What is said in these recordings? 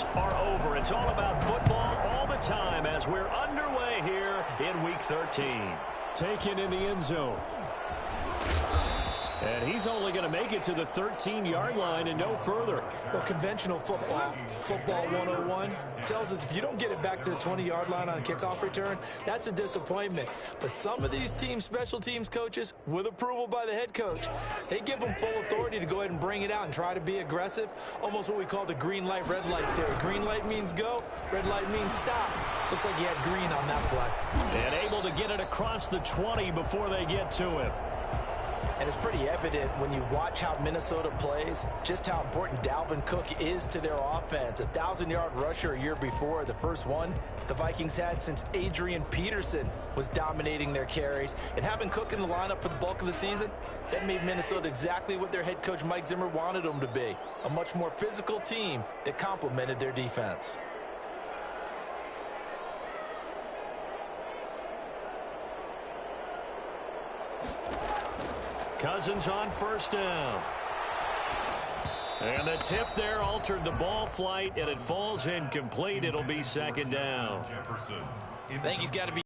moments are over. It's all about football all the time as we're underway here in Week 13. Taken in the end zone. And he's only going to make it to the 13-yard line and no further. Well, conventional football 101, tells us if you don't get it back to the 20-yard line on a kickoff return, that's a disappointment. But some of these special teams coaches, with approval by the head coach, they give them full authority to go ahead and bring it out and try to be aggressive. Almost what we call the green light, red light theory. Green light means go, red light means stop. Looks like he had green on that play. And able to get it across the 20 before they get to him. And it's pretty evident when you watch how Minnesota plays, just how important Dalvin Cook is to their offense. 1,000-yard rusher a year before, the first one the Vikings had since Adrian Peterson was dominating their carries. And having Cook in the lineup for the bulk of the season, that made Minnesota exactly what their head coach Mike Zimmer wanted them to be. A much more physical team that complemented their defense. Cousins on first down. And the tip there altered the ball flight, and it falls incomplete. It'll be second down. I think he's got to be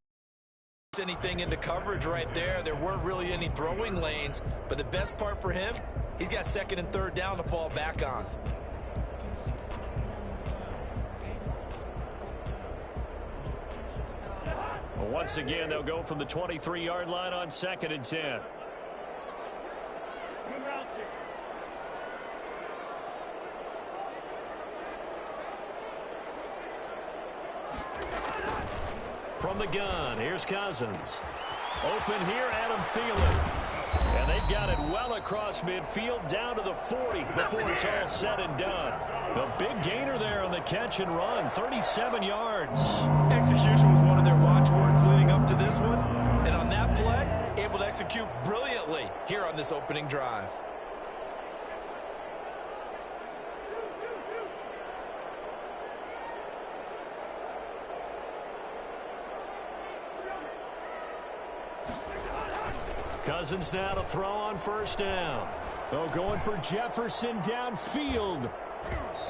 anything into coverage right there. There weren't really any throwing lanes, but the best part for him, he's got second and third down to fall back on. Well, once again, they'll go from the 23-yard line on second and 10. From the gun, here's Cousins. Open here, Adam Thielen. And they've got it well across midfield, down to the 40 before it's all said and done. A big gainer there on the catch and run, 37 yards. Execution was one of their watchwords leading up to this one. And on that play, able to execute brilliantly here on this opening drive. Cousins now to throw on first down. Oh, going for Jefferson downfield.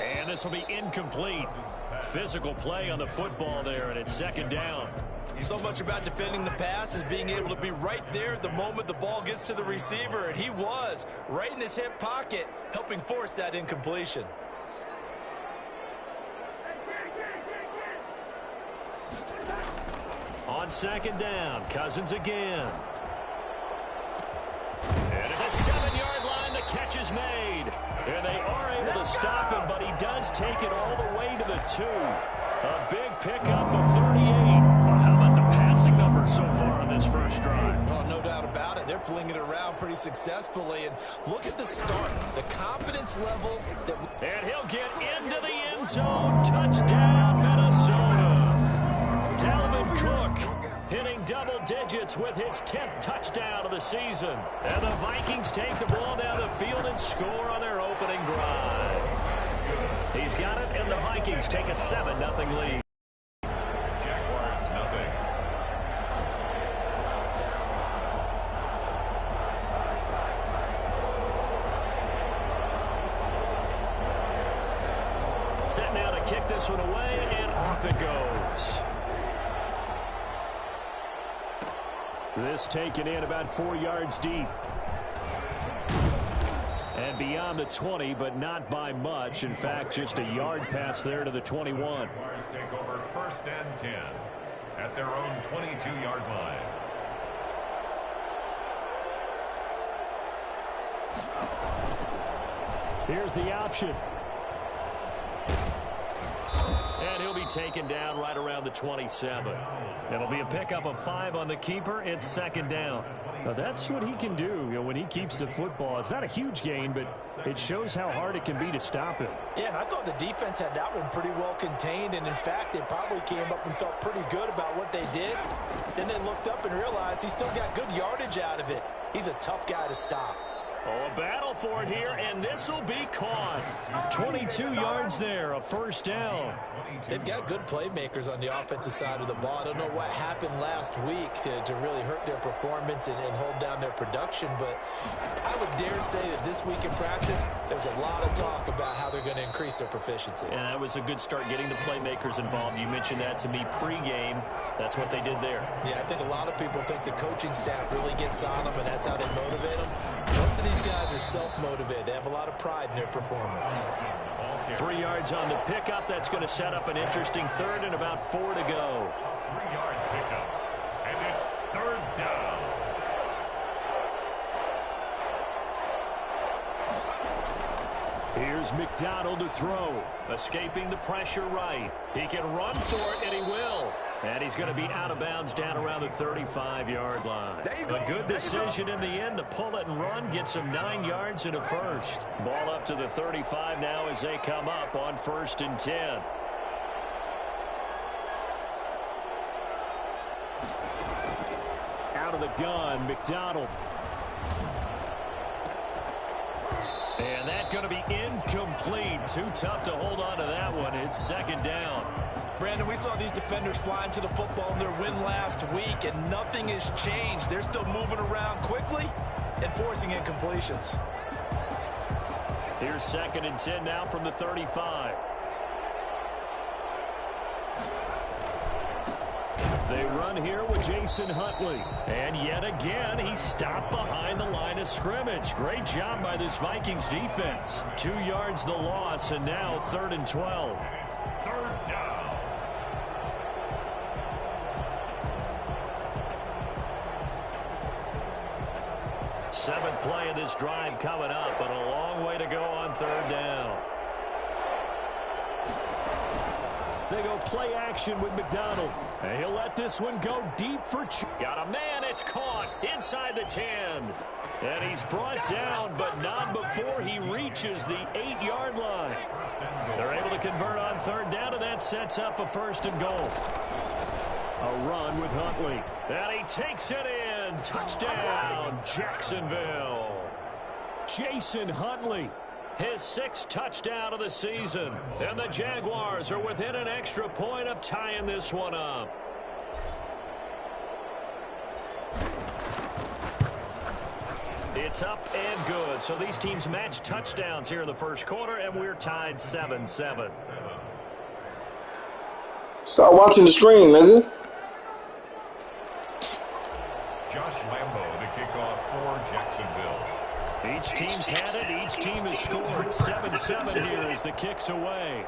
And this will be incomplete. Physical play on the football there, and it's second down. So much about defending the pass is being able to be right there at the moment the ball gets to the receiver, and he was right in his hip pocket, helping force that incompletion. On second down, Cousins again. And at the 7-yard line, the catch is made. And they are able to stop him, but he does take it all the way to the 2. A big pickup of 38. Well, how about the passing numbers so far on this first drive? Well, no doubt about it. They're flinging it around pretty successfully. And look at the start, the confidence level. And he'll get into the end zone. Touchdown, Minnesota. Dalvin Cook hitting double digits with his 10th touchdown of the season. And the Vikings take the ball down the field and score on their opening drive. He's got it, and the Vikings take a 7-0 lead. Jaguars, nothing. Set now to kick this one away, and off it goes. This taken in about 4 yards deep. And beyond the 20, but not by much. In fact, just a yard pass there to the 21. Jaguars take over first and 10 at their own 22-yard line. Here's the option. And he'll be taken down right around the 27. It'll be a pickup of 5 on the keeper. It's second down. Now that's what he can do, when he keeps the football. It's not a huge gain, but it shows how hard it can be to stop him. Yeah, and I thought the defense had that one pretty well contained, and in fact, they probably came up and felt pretty good about what they did. Then they looked up and realized he still got good yardage out of it. He's a tough guy to stop. Oh, a battle for it here, and this will be caught. 22 yards there, a first down. They've got good playmakers on the offensive side of the ball. I don't know what happened last week to really hurt their performance and hold down their production, but I would dare say that this week in practice, there's a lot of talk about how they're going to increase their proficiency. And that was a good start getting the playmakers involved. You mentioned that to me pregame. That's what they did there. Yeah, I think a lot of people think the coaching staff really gets on them, and that's how they motivate them. Most of these guys are self-motivated. They have a lot of pride in their performance. 3 yards on the pickup. That's going to set up an interesting third and about 4 to go. 3-yard pickup, and it's third down. Here's McDonald to throw. Escaping the pressure right. He can run for it, and he will. And he's going to be out of bounds down around the 35-yard line. A good decision in the end to pull it and run. Gets him 9 yards and a first. Ball up to the 35 now as they come up on 1st and 10. Out of the gun, McDonald. And that's going to be incomplete. Too tough to hold on to that one. It's 2nd down. Brandon, we saw these defenders flying to the football in their win last week, and nothing has changed. They're still moving around quickly and forcing incompletions. Here's 2nd and 10 now from the 35. They run here with Jason Huntley. And yet again, he's stopped behind the line of scrimmage. Great job by this Vikings defense. 2 yards the loss, and now 3rd and 12. It's third down. 7th play of this drive coming up, but a long way to go on 3rd down. They go play action with McDonald. And he'll let this one go deep for... Got a man, it's caught inside the 10. And he's brought down, but not before he reaches the 8-yard line. They're able to convert on 3rd down, and that sets up a 1st and goal. A run with Huntley. And he takes it in. Touchdown, Jacksonville. Jason Huntley. His 6th touchdown of the season. And the Jaguars are within an extra point of tying this one up. It's up and good. So these teams match touchdowns here in the 1st quarter, and we're tied 7-7. Stop watching the screen, nigga. Josh Lambo to kick off for Jacksonville. Each team's had it. Each team has scored. 7-7 here as the kick's away.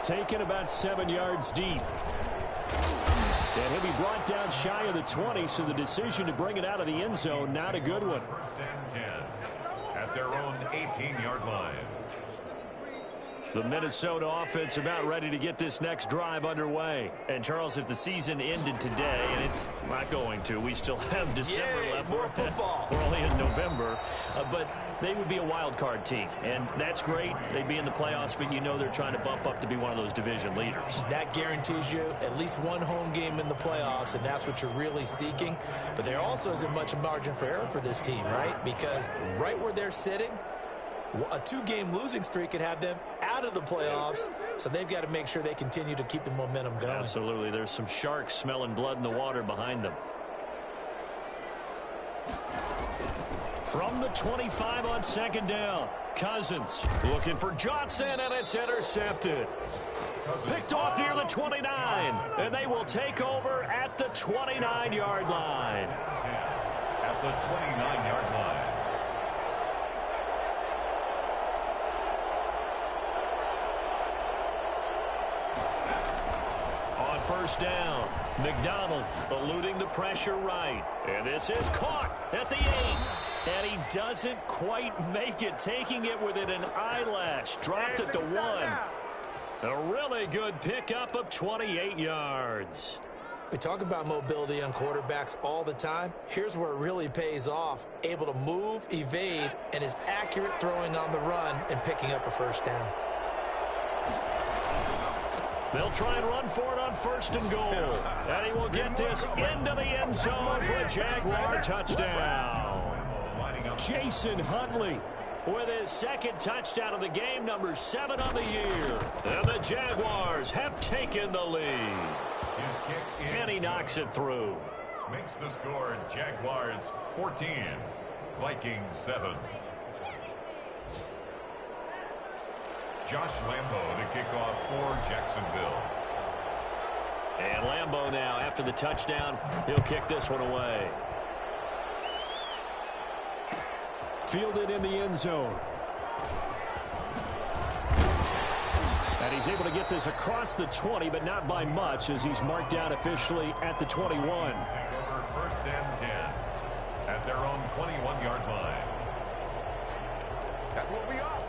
Taken about 7 yards deep. And he'll be brought down shy of the 20, so the decision to bring it out of the end zone, not a good one. 1st and 10 at their own 18-yard line. The Minnesota offense about ready to get this next drive underway. And, Charles, if the season ended today, and it's not going to, we still have December left. More football. We're only in November. But they would be a wild card team. And that's great. They'd be in the playoffs, but you know they're trying to bump up to be one of those division leaders. That guarantees you at least one home game in the playoffs, and that's what you're really seeking. But there also isn't much margin for error for this team, right? Because right where they're sitting, a 2-game losing streak could have them out of the playoffs, so they've got to make sure they continue to keep the momentum going. Absolutely. There's some sharks smelling blood in the water behind them. From the 25 on 2nd down, Cousins looking for Johnson, and it's intercepted. Picked off near the 29, and they will take over at the 29-yard line. At the 29-yard line. On 1st down, McDonald eluding the pressure right. And this is caught at the 8. And he doesn't quite make it, taking it within an eyelash. Dropped at the 1. A really good pickup of 28 yards. We talk about mobility on quarterbacks all the time. Here's where it really pays off. Able to move, evade, and is accurate throwing on the run and picking up a 1st down. They'll try and run for it on 1st and goal. And he will get this into the end zone for a Jaguar touchdown. Jason Huntley with his second touchdown of the game, number 7 on the year. And the Jaguars have taken the lead. His kick And he knocks it through. makes the score Jaguars 14, Vikings 7. Josh Lambo to kick off for Jacksonville. And Lambo now, after the touchdown, he'll kick this one away. Fielded in the end zone. And he's able to get this across the 20, but not by much, as he's marked down officially at the 21. Take over first and 10 at their own 21-yard line. That will be up.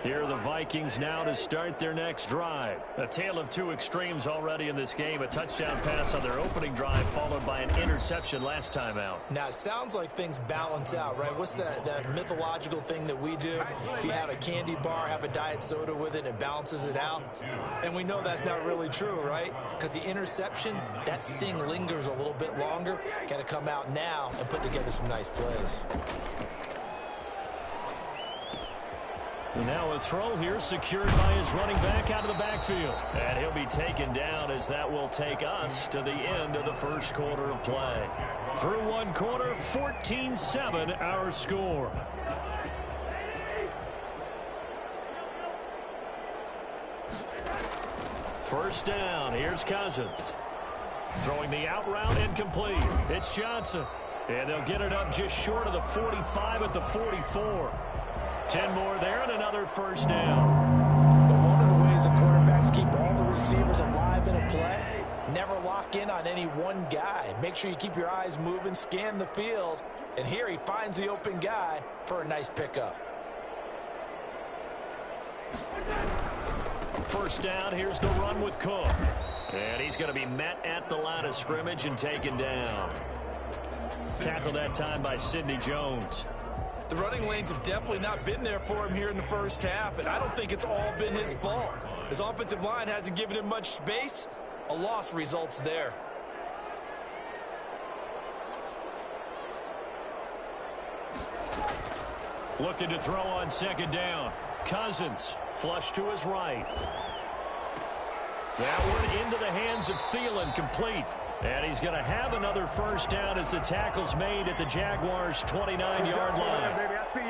Here are the Vikings now to start their next drive. A tale of two extremes already in this game. A touchdown pass on their opening drive, followed by an interception last time out. Now, it sounds like things balance out, right? What's that mythological thing that we do? If you have a candy bar, have a diet soda with it, it balances it out. And we know that's not really true, right? Because the interception, that sting lingers a little bit longer. Got to come out now and put together some nice plays. Now a throw here secured by his running back out of the backfield. And he'll be taken down, as that will take us to the end of the first quarter of play. Through one quarter, 14-7 our score. First down, here's Cousins. Throwing the out route incomplete. It's Johnson. And they'll get it up just short of the 45 at the 44. 10 more there and another first down. But one of the ways the quarterbacks keep all the receivers alive in a play, never lock in on any one guy. Make sure you keep your eyes moving, scan the field. And here he finds the open guy for a nice pickup. First down, here's the run with Cook. And he's going to be met at the line of scrimmage and taken down. Tackled that time by Sidney Jones. The running lanes have definitely not been there for him here in the first half, and I don't think it's all been his fault. His offensive line hasn't given him much space. A loss results there. Looking to throw on second down. Cousins, flush to his right. That one into the hands of Thielen, complete. And he's going to have another first down as the tackle's made at the Jaguars' 29-yard line.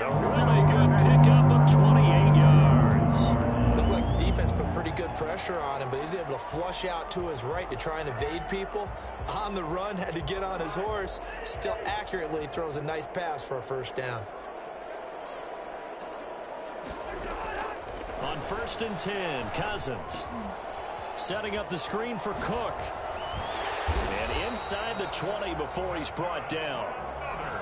A really good pickup of 28 yards. Looked like the defense put pretty good pressure on him, but he's able to flush out to his right to try and evade people. On the run, had to get on his horse. Still accurately throws a nice pass for a first down. On first and 10, Cousins setting up the screen for Cook. And inside the 20 before he's brought down.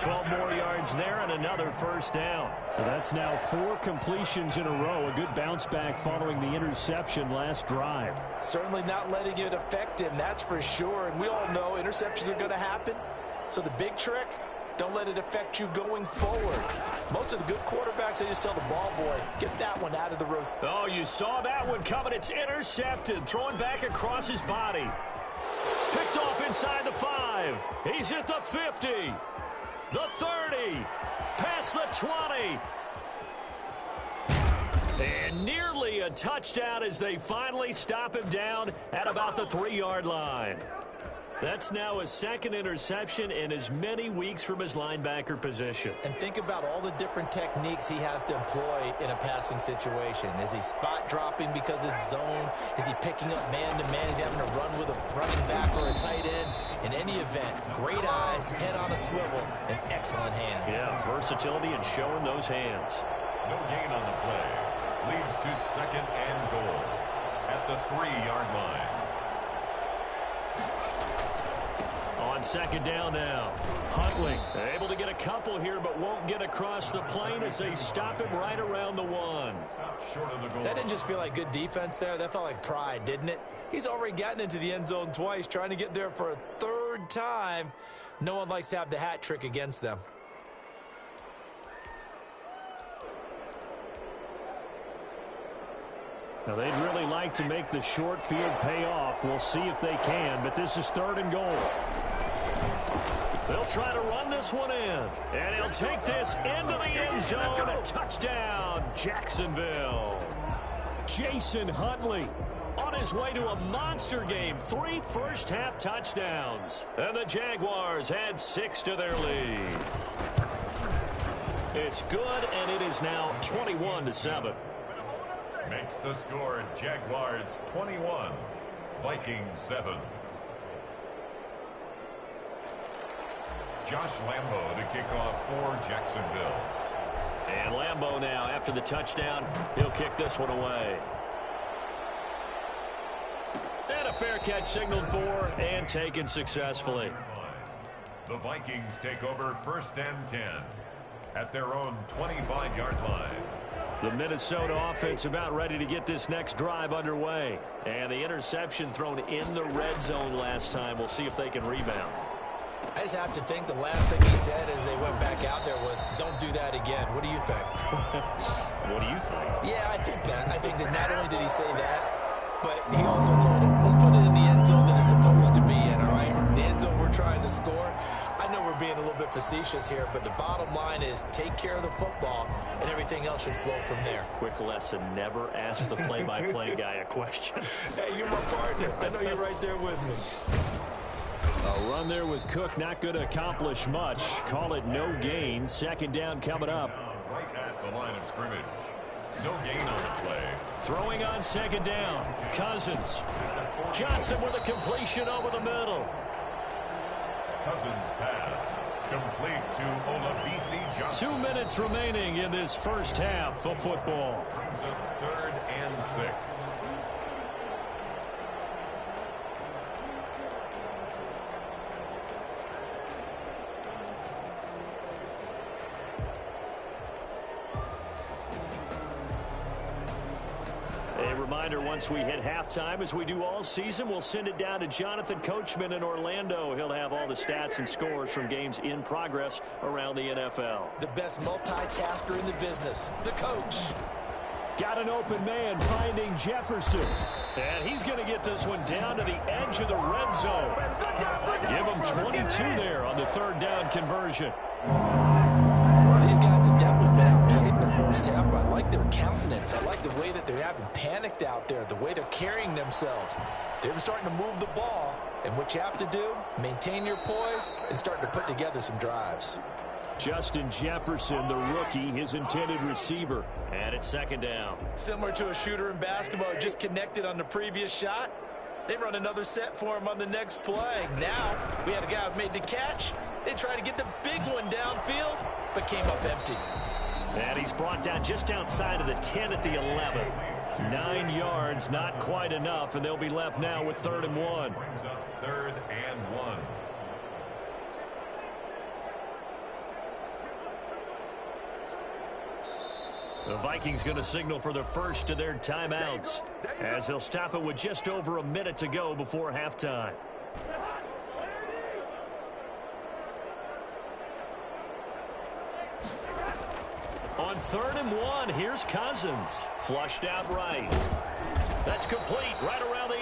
12 more yards there and another first down. Well, that's now 4 completions in a row. A good bounce back following the interception last drive. Certainly not letting it affect him, that's for sure. And we all know interceptions are going to happen. So the big trick, don't let it affect you going forward. Most of the good quarterbacks, they just tell the ball boy, get that one out of the road. Oh, you saw that one coming. It's intercepted. Throwing back across his body. Picked off inside the 5. He's at the 50. The 30. Past the 20. And nearly a touchdown as they finally stop him down at about the 3-yard line. That's now his second interception in as many weeks from his linebacker position. And think about all the different techniques he has to employ in a passing situation. Is he spot dropping because it's zone? Is he picking up man-to-man? Is he having to run with a running back or a tight end? In any event, great eyes, head on a swivel, and excellent hands. Yeah, versatility and showing those hands. No gain on the play. Leads to second and goal at the 3-yard line. On second down now, Huntley able to get a couple here, but won't get across the plane as they stop him right around the 1. Short of the goal. That didn't just feel like good defense there. That felt like pride, didn't it? He's already gotten into the end zone twice, trying to get there for a third time. No one likes to have the hat trick against them. Now, they'd really like to make the short field pay off. We'll see if they can, but this is 3rd and goal. They'll try to run this one in, and he'll take this into the end zone. A touchdown, Jacksonville. Jason Huntley on his way to a monster game. 3 first-half touchdowns. And the Jaguars add 6 to their lead. It's good, and it is now 21-7. Makes the score Jaguars 21, Vikings 7. Josh Lambo to kick off for Jacksonville. And Lambo now, after the touchdown, he'll kick this one away. And a fair catch signaled for and taken successfully. The Vikings take over 1st and 10 at their own 25-yard line. The Minnesota offense about ready to get this next drive underway. And the interception thrown in the red zone last time. We'll see if they can rebound. I just have to think the last thing he said as they went back out there was, don't do that again. What do you think? What do you think? Yeah, I think that. I think that not only did he say that, but he also told him, let's put it in the end zone that it's supposed to be in, all right? The end zone we're trying to score. I know we're being a little bit facetious here, but the bottom line is take care of the football, and everything else should flow from there. Quick lesson, never ask the play-by-play guy a question. Hey, you're my partner. I know you're right there with me. A run there with Cook, not going to accomplish much. Call it no gain. 2nd down coming up. Right at the line of scrimmage. No gain on the play. Throwing on 2nd down. Cousins. Johnson with a completion over the middle. Cousins pass. Complete to Olabisi Johnson. 2 minutes remaining in this first half of football. Brings up 3rd and 6. Reminder, once we hit halftime, as we do all season, we'll send it down to Jonathan Coachman in Orlando. He'll have all the stats and scores from games in progress around the NFL. The best multitasker in the business, the coach. Got an open man finding Jefferson. And he's going to get this one down to the edge of the red zone. Give him 22 there on the 3rd down conversion. These guys have definitely been outplayed in the first half, but I like their countenance. I like the way that they haven't panicked out there, the way they're carrying themselves. They're starting to move the ball, and what you have to do, maintain your poise and start to put together some drives. Justin Jefferson, the rookie, his intended receiver. And it's 2nd down. Similar to a shooter in basketball who just connected on the previous shot. They run another set for him on the next play. Now, we had a guy who made the catch. They tried to get the big one downfield, but came up empty. And he's brought down just outside of the 10 at the 11. 9 yards, not quite enough, and they'll be left now with 3rd and 1. Brings up 3rd and 1. The Vikings going to signal for the first of their timeouts, as they'll stop it with just over a minute to go before halftime. On 3rd and 1, here's Cousins. Flushed out right. That's complete right around the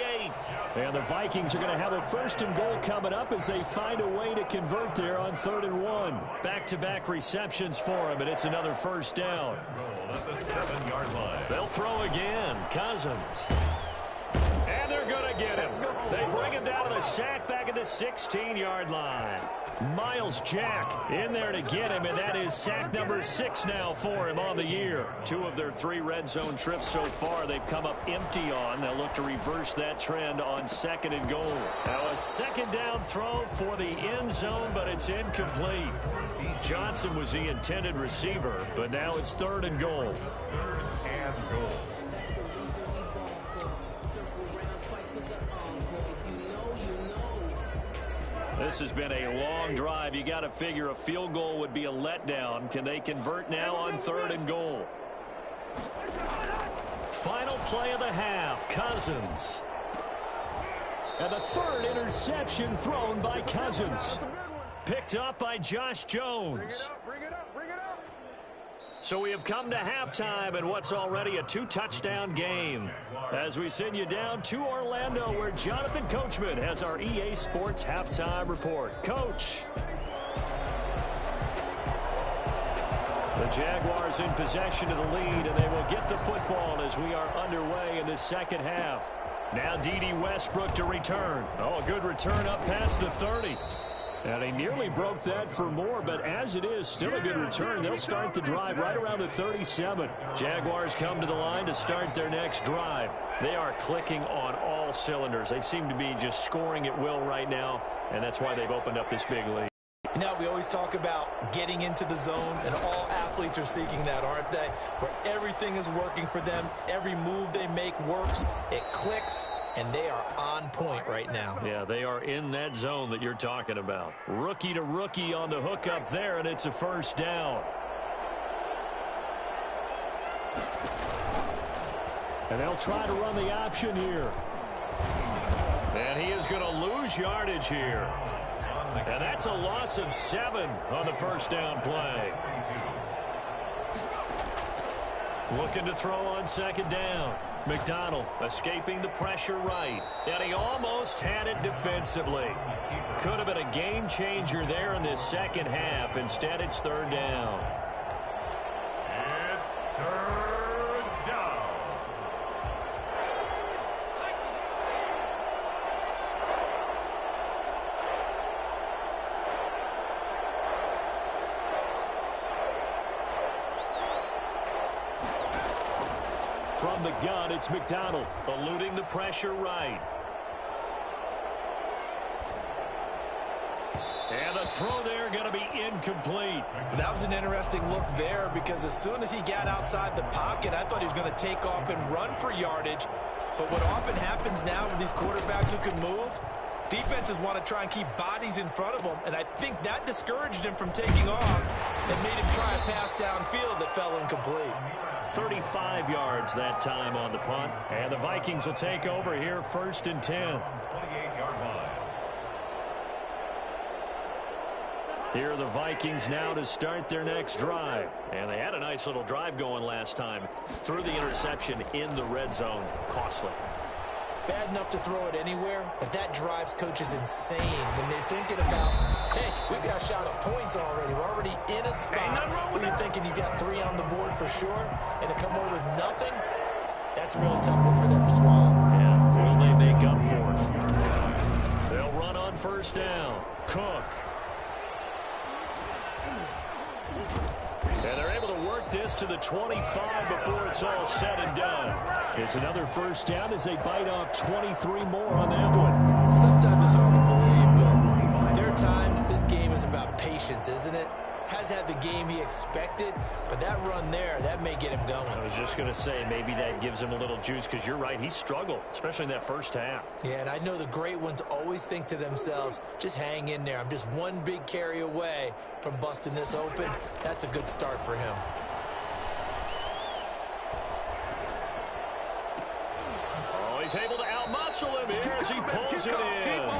8. And the Vikings are going to have a 1st and goal coming up as they find a way to convert there on 3rd and 1. Back-to-back receptions for him, and it's another 1st down. Goal at the 7-yard line. They'll throw again. Cousins. And they're going to get him. They bring him down to the sack back at the 16-yard line. Miles Jack in there to get him, and that is sack number 6 now for him on the year. 2 of their 3 red zone trips so far they've come up empty on. They'll look to reverse that trend on 2nd and goal. Now a 2nd down throw for the end zone, but it's incomplete. Johnson was the intended receiver, but now it's 3rd and goal. 3rd and goal. This has been a long drive. You got to figure a field goal would be a letdown. Can they convert now on 3rd and goal? Final play of the half. Cousins. And the 3rd interception thrown by Cousins. Picked up by Josh Jones. So we have come to halftime in what's already a 2-touchdown game. As we send you down to Orlando, where Jonathan Coachman has our EA Sports Halftime Report. Coach. The Jaguars in possession of the lead, and they will get the football as we are underway in the second half. Now D.D. Westbrook to return. Oh, a good return up past the 30. And he nearly broke that for more, but as it is, still a good return. They'll start the drive right around the 37. Jaguars come to the line to start their next drive. They are clicking on all cylinders. They seem to be just scoring at will right now, and that's why they've opened up this big lead. You know, we always talk about getting into the zone, and all athletes are seeking that, aren't they? Where everything is working for them. Every move they make works. It clicks. And they are on point right now. Yeah, they are in that zone that you're talking about. Rookie to rookie on the hook up there, and it's a first down. And they'll try to run the option here. And he is going to lose yardage here. And that's a loss of 7 on the first down play. Looking to throw on second down. McDonald escaping the pressure right. And he almost had it defensively. Could have been a game changer there in this second half. Instead, it's third down. It's third down. From the gun, it's McDonald, eluding the pressure right. And the throw there going to be incomplete. That was an interesting look there because as soon as he got outside the pocket, I thought he was going to take off and run for yardage. But what often happens now with these quarterbacks who can move, defenses want to try and keep bodies in front of them, and I think that discouraged him from taking off and made him try a pass downfield that fell incomplete. 35 yards that time on the punt. And the Vikings will take over here first and 10. 28-yard line. Here are the Vikings now to start their next drive. And they had a nice little drive going last time. Threw the interception in the red zone. Costly. Bad enough to throw it anywhere, but that drives coaches insane when they're thinking about, hey, we got a shot at points already. We're already in a spot where you're thinking you got 3 on the board for sure, and to come over with nothing, that's a really tough one for them to swallow. Yeah, will they make up for it? They'll run on first down. Cook. And they're able to work this to the 25 before it's all said and done. It's another first down as they bite off 23 more on that one. Sometimes it's hard to believe, but there are times this game is about patience, isn't it? Has had the game he expected, but that run there, that may get him going. I was just going to say, maybe that gives him a little juice, because you're right, he struggled, especially in that first half. Yeah, and I know the great ones always think to themselves, just hang in there. I'm just one big carry away from busting this open. That's a good start for him. Oh, he's able to outmuscle him here as he pulls it in.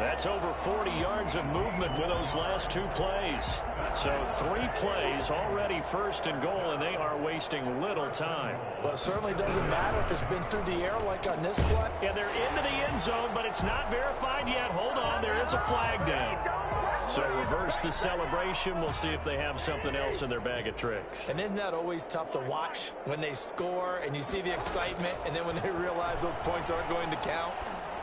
That's over 40 yards of movement with those last 2 plays. So 3 plays already first and goal, and they are wasting little time. Well, it certainly doesn't matter if it's been through the air like on this play. Yeah, they're into the end zone, but it's not verified yet. Hold on, there is a flag down. So reverse the celebration. We'll see if they have something else in their bag of tricks. And isn't that always tough to watch when they score and you see the excitement, and then when they realize those points aren't going to count?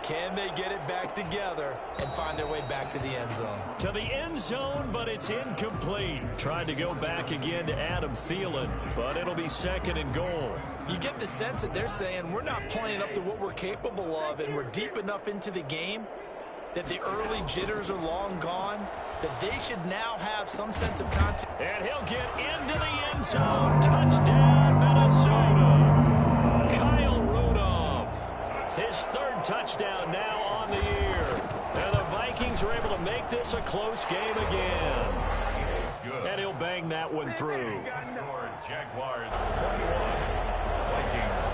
Can they get it back together and find their way back to the end zone? To the end zone, but it's incomplete. Tried to go back again to Adam Thielen, but it'll be second and goal. You get the sense that they're saying we're not playing up to what we're capable of, and we're deep enough into the game that the early jitters are long gone, that they should now have some sense of contact. And he'll get into the end zone. Touchdown, Minnesota. Kyle Rudolph. His 3rd touchdown now on the year. And the Vikings are able to make this a close game again. And he'll bang that one through. Jaguars 21, Vikings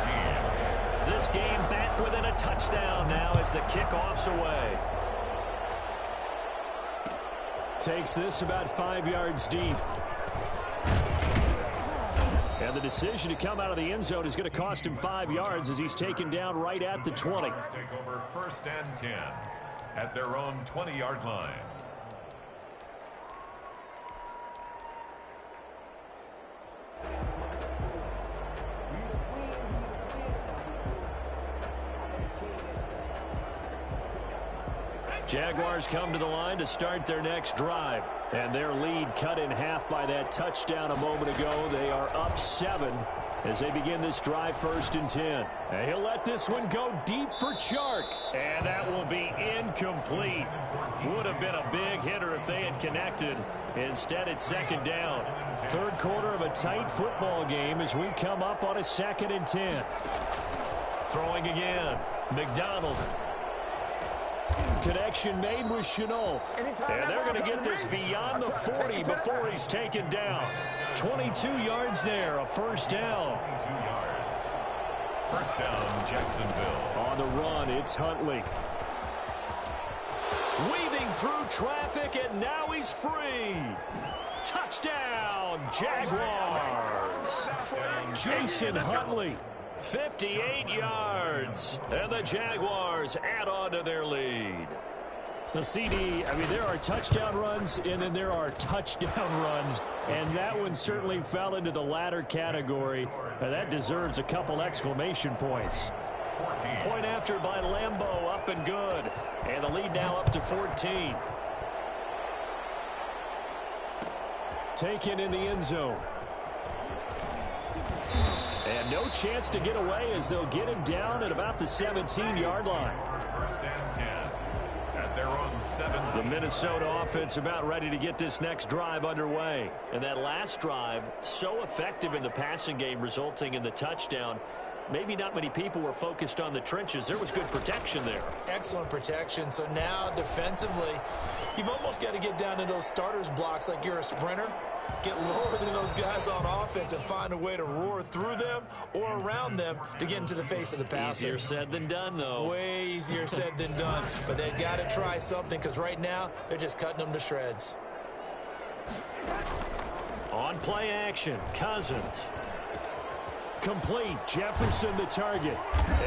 14. This game back within a touchdown now as the kickoff's away. Takes this about 5 yards deep. And the decision to come out of the end zone is going to cost him 5 yards as he's taken down right at the 20. Take over 1st and 10 at their own 20-yard line. Jaguars come to the line to start their next drive. And their lead cut in half by that touchdown a moment ago. They are up 7 as they begin this drive 1st and 10. And he'll let this one go deep for Chark. And that will be incomplete. Would have been a big hitter if they had connected. Instead, it's 2nd down. 3rd quarter of a tight football game as we come up on a 2nd and 10. Throwing again. McDonald. Connection made with Shenault. And they're going to get this beyond the 40 before he's taken down. 22 yards there, a 1st down. 22 yards. 1st down, Jacksonville. On the run, it's Huntley. Weaving through traffic, and now he's free. Touchdown, Jaguars. Jason Huntley. 58 yards, and the Jaguars add on to their lead. The CD, I mean, there are touchdown runs, and then there are touchdown runs, and that one certainly fell into the latter category. Now, that deserves a couple exclamation points. Point after by Lambeau, up and good, and the lead now up to 14. Taken in the end zone. And no chance to get away as they'll get him down at about the 17-yard line. 1st and 10 at their own 7. The Minnesota offense about ready to get this next drive underway. And that last drive, so effective in the passing game, resulting in the touchdown. Maybe not many people were focused on the trenches. There was good protection there. Excellent protection. So now defensively, you've almost got to get down to those starters blocks like you're a sprinter. Get lower than those guys on offense and find a way to roar through them or around them to get into the face of the passer. Easier said than done, though. Way easier said than done. But they've got to try something because right now they're just cutting them to shreds. On play action, Cousins. Complete. Jefferson the target.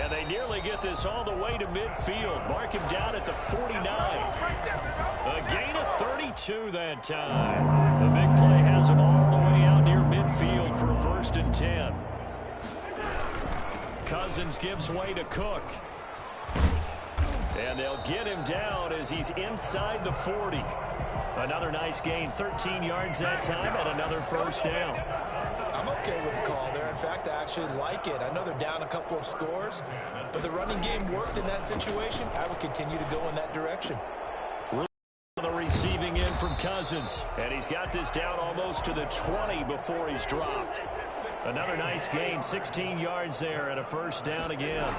And they nearly get this all the way to midfield. Mark him down at the 49. A gain of 32 that time. The big play has him all the way out near midfield for a 1st and 10. Cousins gives way to Cook. And they'll get him down as he's inside the 40. Another nice gain, 13 yards that time, and another 1st down. I'm okay with the call there. In fact, I actually like it. I know they're down a couple of scores, but the running game worked in that situation. I would continue to go in that direction. The receiving end from Cousins, and he's got this down almost to the 20 before he's dropped. Another nice gain, 16 yards there, and a 1st down again.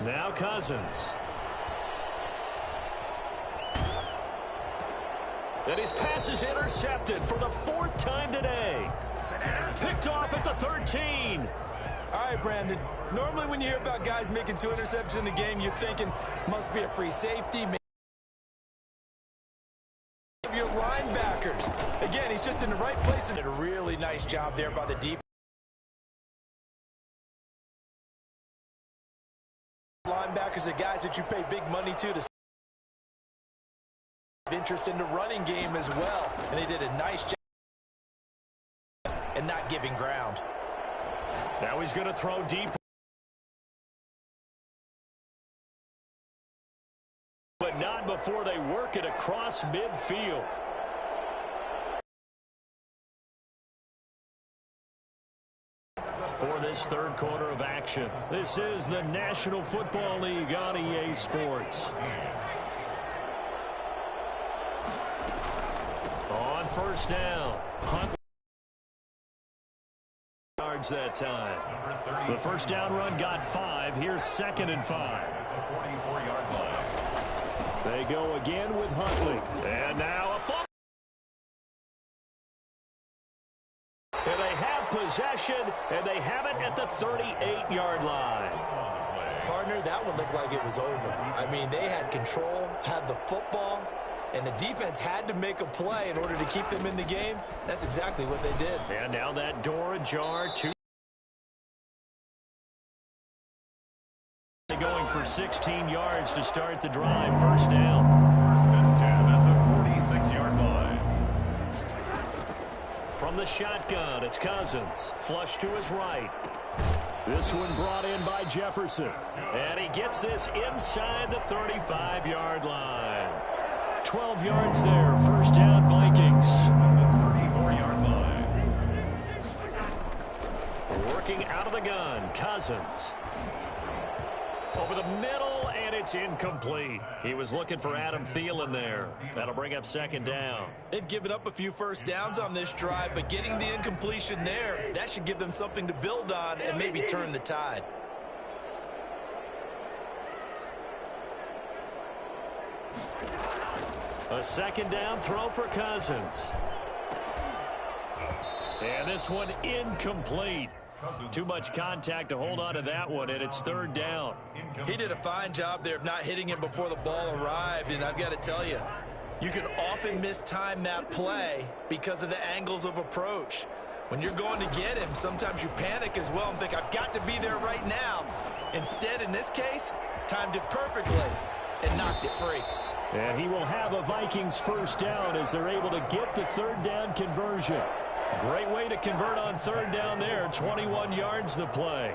Now Cousins. And his pass is intercepted for the 4th time today. Picked off at the 13. All right, Brandon. Normally when you hear about guys making 2 interceptions in the game, you're thinking must be a free safety. Maybe your linebackers. Again, he's just in the right place and did a really nice job there by the defense. Linebackers are guys that you pay big money to interest in the running game as well. And they did a nice job and not giving ground. Now he's going to throw deep. But not before they work it across midfield. For this 3rd quarter of action, this is the National Football League on EA Sports. On 1st down, Hunt yards that time. The 1st down run got 5. Here's 2nd and 5. 44-yard line. They go again with Huntley. And now a fumble. And they have possession, and they have it at the 38-yard line. Partner, that one looked like it was over. I mean, they had control, had the football, And the defense had to make a play in order to keep them in the game. That's exactly what they did. And now that door ajar. Going for 16 yards to start the drive. First down. First and 10 at the 46-yard line. From the shotgun, it's Cousins. Flush to his right. This one brought in by Jefferson. And he gets this inside the 35-yard line. 12 yards there. First down, Vikings. The 34-yard line. Working out of the gun, Cousins. Over the middle, and it's incomplete. He was looking for Adam Thielen there. That'll bring up second down. They've given up a few first downs on this drive, but getting the incompletion there, that should give them something to build on and maybe turn the tide. A second down throw for Cousins. And this one incomplete. Too much contact to hold on to that one, and it's third down. He did a fine job there of not hitting him before the ball arrived, and I've got to tell you, you can often mistime that play because of the angles of approach. When you're going to get him, sometimes you panic as well and think, I've got to be there right now. Instead, in this case, timed it perfectly and knocked it free. And he will have a Vikings first down as they're able to get the third down conversion. Great way to convert on third down there. 21 yards the play.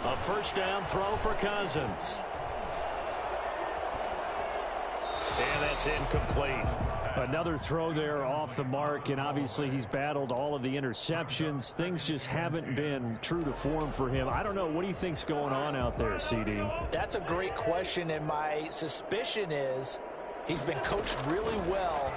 A first down throw for Cousins. And that's incomplete. Another throw there off the mark, and obviously he's battled all of the interceptions. Things just haven't been true to form for him. I don't know. What do you think's going on out there, CD? That's a great question, and my suspicion is he's been coached really well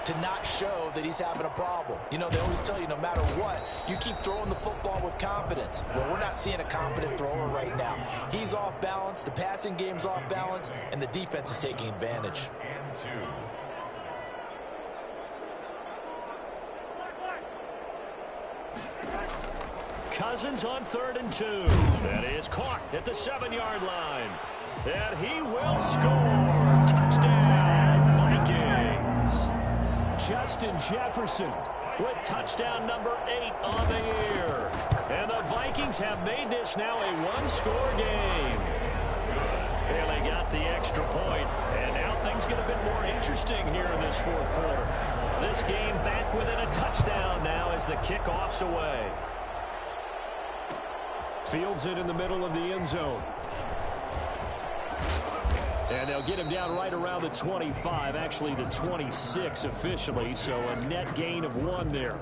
to not show that he's having a problem. You know, they always tell you no matter what, you keep throwing the football with confidence. Well, we're not seeing a confident thrower right now. He's off balance, the passing game's off balance, and the defense is taking advantage. And 2. Cousins on 3rd and 2. That is caught at the 7-yard line. And he will score. Touchdown, Vikings. Justin Jefferson with touchdown number 8 on the year. And the Vikings have made this now a one-score game. And they got the extra point. And now things get a bit more interesting here in this fourth quarter. This game back within a touchdown now as the kickoff's away. Fields it in the middle of the end zone. And they'll get him down right around the 25, actually the 26 officially, so a net gain of 1 there.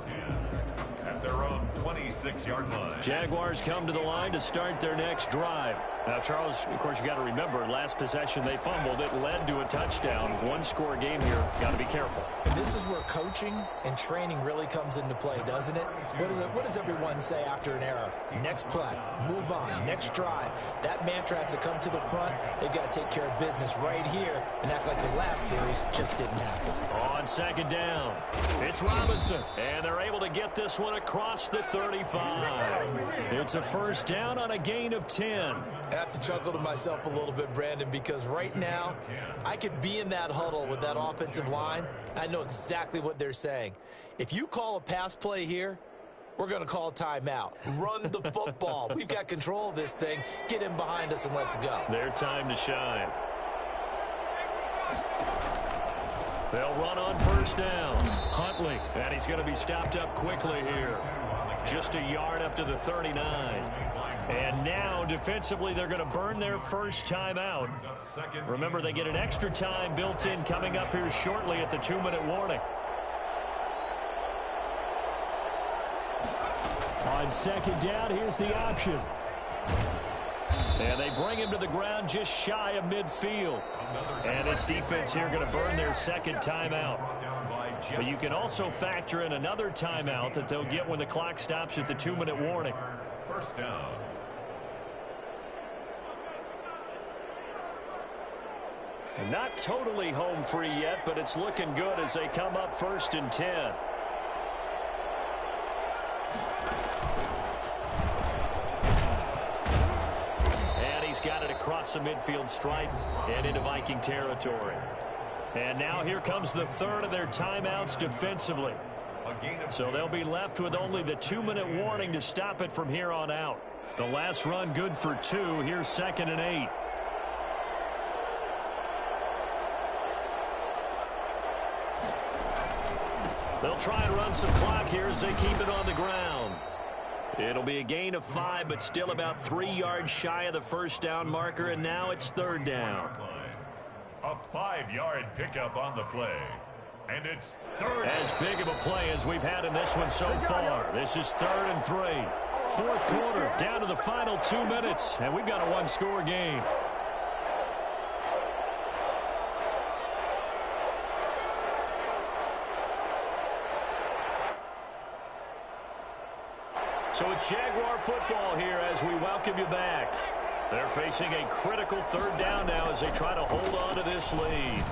At their own 26-yard line. Jaguars come to the line to start their next drive. Now, Charles, of course, you got to remember, last possession they fumbled. It led to a touchdown. One-score game here. Got to be careful. And this is where coaching and training really comes into play, doesn't it? What does everyone say after an error? Next play, move on, next drive. That mantra has to come to the front. They've got to take care of business right here and act like the last series just didn't happen. On second down, it's Robinson. And they're able to get this one across the 35. It's a first down on a gain of 10. I have to chuckle to myself a little bit, Brandon, because right now I could be in that huddle with that offensive line. I know exactly what they're saying. If you call a pass play here, we're going to call a timeout. Run the football. We've got control of this thing. Get in behind us and let's go. Their time to shine. They'll run on first down. Huntley, and he's going to be stopped up quickly here. Just a yard up to the 39. And now, defensively, they're going to burn their first timeout. Remember, they get an extra time built in coming up here shortly at the 2-minute warning. On second down, here's the option. And they bring him to the ground just shy of midfield. And this defense here going to burn their second timeout. But you can also factor in another timeout that they'll get when the clock stops at the 2-minute warning. First down. And not totally home free yet, but it's looking good as they come up 1st and 10. And he's got it across across the midfield stripe and into Viking territory. And now here comes the third of their timeouts defensively. So they'll be left with only the 2-minute warning to stop it from here on out. The last run good for 2. Here's 2nd and 8. They'll try and run some clock here as they keep it on the ground. It'll be a gain of 5, but still about 3 yards shy of the first down marker, and now it's 3rd down. A 5-yard pickup on the play. And it's 3rd. As big of a play as we've had in this one so far. This is 3rd and 3. 4th quarter, down to the final 2 minutes, and we've got a 1-score game. So it's Jaguar football here as we welcome you back. They're facing a critical 3rd down now as they try to hold on to this lead.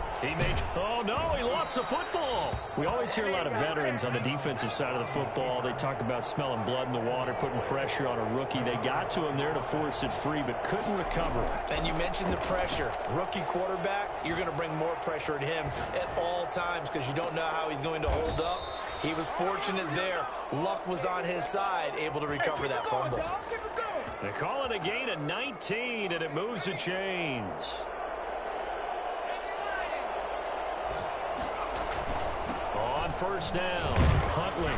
Oh, no, he lost the football. We always hear a lot of veterans on the defensive side of the football. They talk about smelling blood in the water, putting pressure on a rookie. They got to him there to force it free, but couldn't recover. And you mentioned the pressure. Rookie quarterback, you're going to bring more pressure at him at all times because you don't know how he's going to hold up. He was fortunate there. Luck was on his side, able to recover that fumble. They call it a gain of 19, and it moves the chains. On 1st down, Huntley.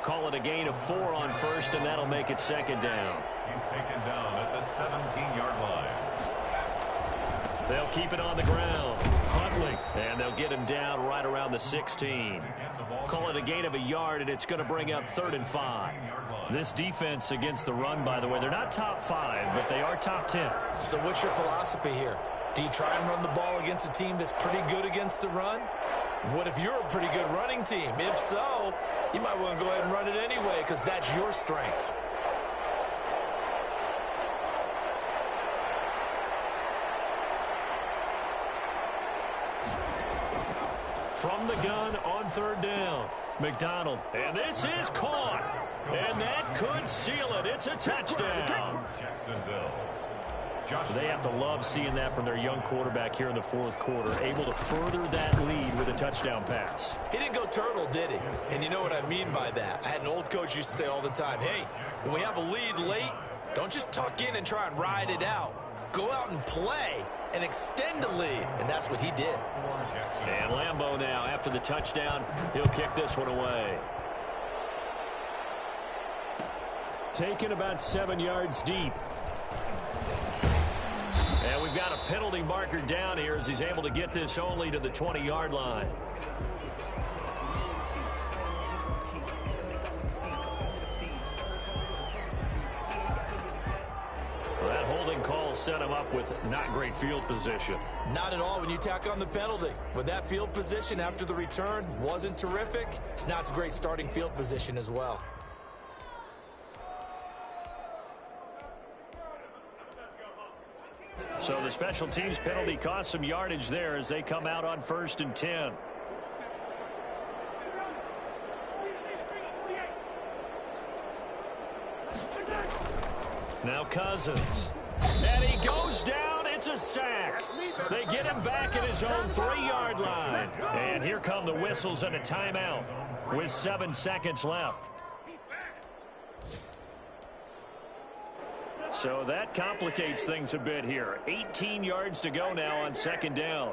Call it a gain of 4 on 1st, and that'll make it 2nd down. He's taken down at the 17-yard line. They'll keep it on the ground. Huntley, and they'll get him down right around the 16. Call it a gain of 1 yard, and it's going to bring up 3rd and 5. This defense against the run, by the way, they're not top 5, but they are top 10. So what's your philosophy here? Do you try and run the ball against a team that's pretty good against the run? What if you're a pretty good running team? If so, you might want to go ahead and run it anyway because that's your strength. From the gun on 3rd down, McDonald. And this is caught. And that could seal it. It's a touchdown. Jacksonville. They have to love seeing that from their young quarterback here in the 4th quarter, able to further that lead with a touchdown pass. He didn't go turtle, did he? And you know what I mean by that. I had an old coach used to say all the time, hey, when we have a lead late, don't just tuck in and try and ride it out. Go out and play and extend the lead. And that's what he did. And Lambeau now, after the touchdown, he'll kick this one away. Taken about 7 yards deep. And we've got a penalty marker down here as he's able to get this only to the 20-yard line. That holding call set him up with not great field position. Not at all when you tack on the penalty. With that field position after the return wasn't terrific, it's not a great starting field position as well. So the special teams penalty cost some yardage there as they come out on 1st and 10. Now Cousins. And he goes down. It's a sack. They get him back at his own 3-yard line. And here come the whistles and a timeout with 7 seconds left. So that complicates things a bit here. 18 yards to go now on 2nd down.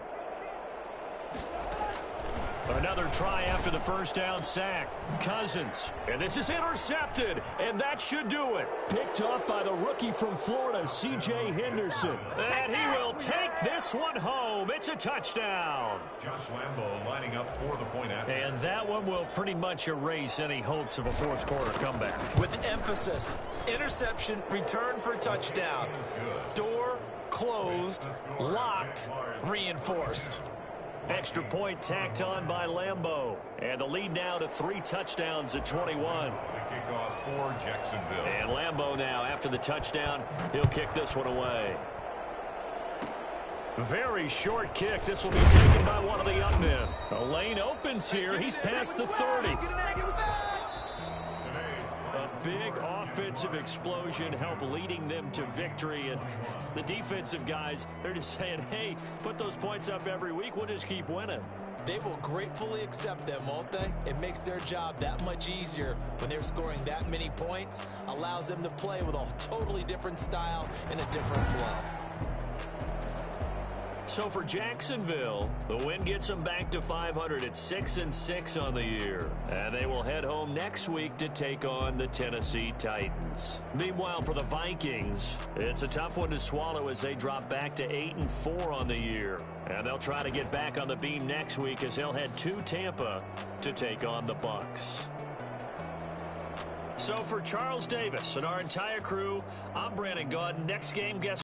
Another try after the 1st down sack. Cousins. And this is intercepted. And that should do it. Picked off by the rookie from Florida, C.J. Henderson. And he will take this one home. It's a touchdown. Josh Lambeau lining up for the point after. And that one will pretty much erase any hopes of a 4th quarter comeback. With emphasis, interception, return for touchdown. Door closed, locked, reinforced. Extra point tacked on by Lambeau. And the lead now to 3 touchdowns at 21. The kickoff for Jacksonville. And Lambeau now, after the touchdown, he'll kick this one away. Very short kick. This will be taken by one of the young men. The lane opens here. He's past the 30. A big offensive explosion help leading them to victory. And the defensive guys, they're just saying, hey, put those points up every week. We'll just keep winning. They will gratefully accept them, won't they? It makes their job that much easier when they're scoring that many points. Allows them to play with a totally different style and a different flow. So for Jacksonville, the win gets them back to 500 at 6-6 on the year. And they will head home next week to take on the Tennessee Titans. Meanwhile, for the Vikings, it's a tough one to swallow as they drop back to 8-4 on the year. And they'll try to get back on the beam next week as they'll head to Tampa to take on the Bucs. So for Charles Davis and our entire crew, I'm Brandon Gaudin. Next game, guess